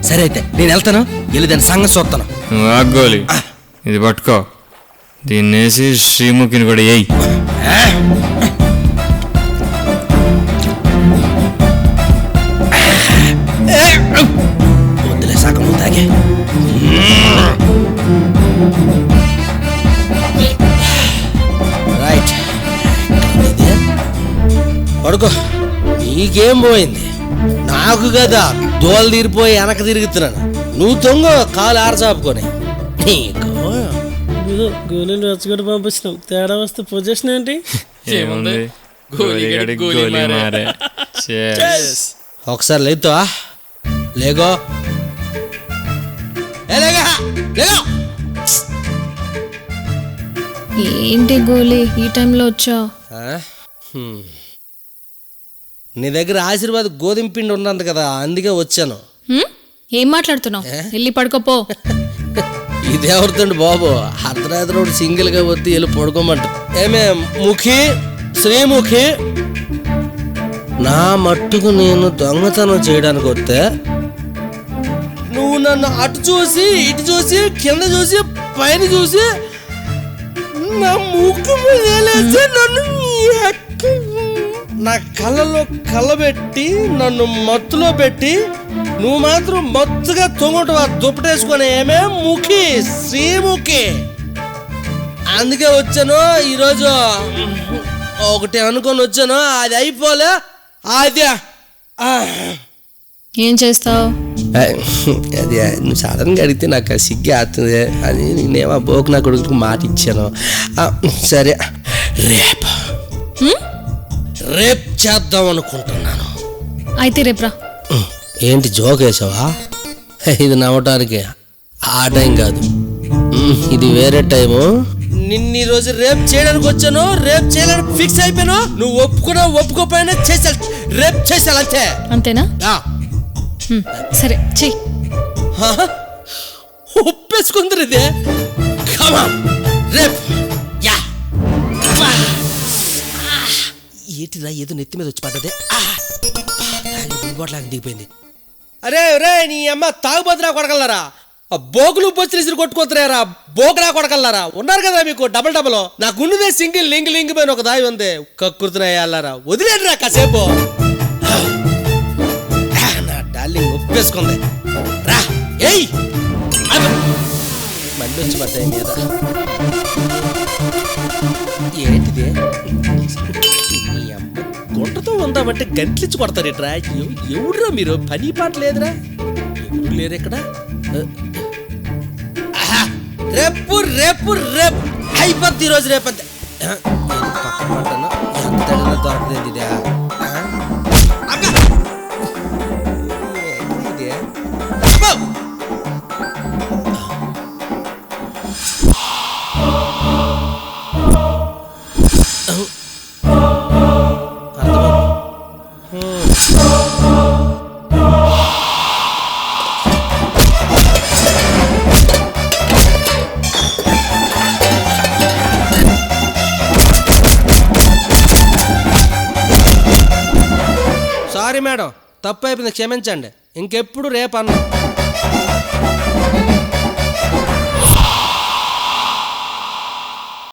సరే అయితే నేను వెళ్తాను, వెళ్ళి దాని సంగతి చూస్తాను. నువ్వు ఆగోలి, ఇది పట్టుకో, దీన్ని వేసి శ్రీముఖిని కూడా వేయి. వద్దులే, సగం తాగే. రైట్, పడుకో. నీకేం పోయింది? నాకు కదా దోలు తీరిపోయి వెనక తిరుగుతున్నాను. నువ్వు తొంగ కాలు ఆరచాపుకొని. నీకు గోళీలు రచ్చగొట్టి పంపించినాం, తేడా వస్తే పొజిషన్ ఏంటి? ఏముంది, గోలీ మారే. ఒకసారి లేతావా? లేగో, లేగో. ఏంటి గోలీ ఈ టైంలో వచ్చావు? నీ దగ్గర ఆశీర్వాద్ గోధుమ పిండి ఉన్నంత కదా, అందుకే వచ్చాను. ఏం మాట్లాడుతున్నావు? వెళ్ళి పడుకోపో. ఇదేవరుతండి బాబు, అర్ధరాత్రి సింగిల్ గా వద్దు, వెళ్ళి పడుకోమంట. ఏమే ముఖి, శ్రీముఖి, నా మట్టుకు నేను దొంగతనం చేయడానికి వస్తే నువ్వు నన్ను అటు చూసి ఇటు చూసి కింద చూసి పైన చూసి నా ముక్కు మీద వేలేసి నన్ను నా కళ్ళలో కళ్ళబెట్టి నన్ను మత్తులో పెట్టి నువ్వు మాత్రం మత్తుగా తొంగటవా దుప్పటేసుకొని. ఏమే ముఖి, శ్రీముఖి, అందుకే వచ్చాను ఈరోజు. ఒకటి అనుకొని వచ్చాను, అది అయిపోలే. అది ఏం చేస్తావు? అది నువ్వు సడన్గా అడిగితే నాకు సిగ్గే అవుతుంది. అది నేనేమో బోకు నా కొడుకు మాట ఇచ్చాను. సరే, రేపు చేద్దాం అనుకుంటున్నాను. అయితే రేపురా. ఏంటి జోక్ వేసావా? ఇది నవ్వటానికి ఆ టైం కాదు, ఇది వేరే టైము. నిన్న రోజు రేపు చేయడానికి వచ్చాను, రేపు చేయడానికి ఫిక్స్ అయిపోయాను. నువ్వు ఒప్పుకున్నా ఒప్పుకోపోయినా చేసాను, రేపు చేసాను అంతే. అంతేనా? సరే చెయ్యి. ఒప్పేసుకుందరు ఇదే. రేపు ఏంటిరా ఏదో నెత్తి మీద వచ్చి పడ్డదే. బోట్లాగా దిగిపోయింది. అరే రే, నీ అమ్మ తాగుబోతురా కొడగలరా, బోకులు పొచ్చి కొట్టుకోతురారా, బోకులా కొడగలరా. ఉన్నారు కదా మీకు డబల్ డబల్. నా గుండెదే సింగిల్ లింక్ లింక్ పైన ఒక దాయి ఉంది. కక్కుర్తున్నాయల్లారా, వదిలేండిరా కాసేపు. నా డార్లింగ్ ఒప్పేసుకుంది. రా ఏయ్, మళ్ళీ వచ్చి పడ్డాయి మీద. ఏంటిది? గుంటతో ఉందామంటే గంటలిచ్చి కొడతారేట్రా. ఎవడురా మీరు? పని పాట లేదురా, ఎవరు లేరు ఇక్కడ. రేపు రేపు రేపు అయిపోద్ది ఈరోజు, రేపంతే. పక్కన పడ్డాను, ఎంత దొరకలేదు ఇదే. సారీ మేడం, తప్పు అయిపోయింది, క్షమించండి. ఇంకెప్పుడు రేపు అన్నా.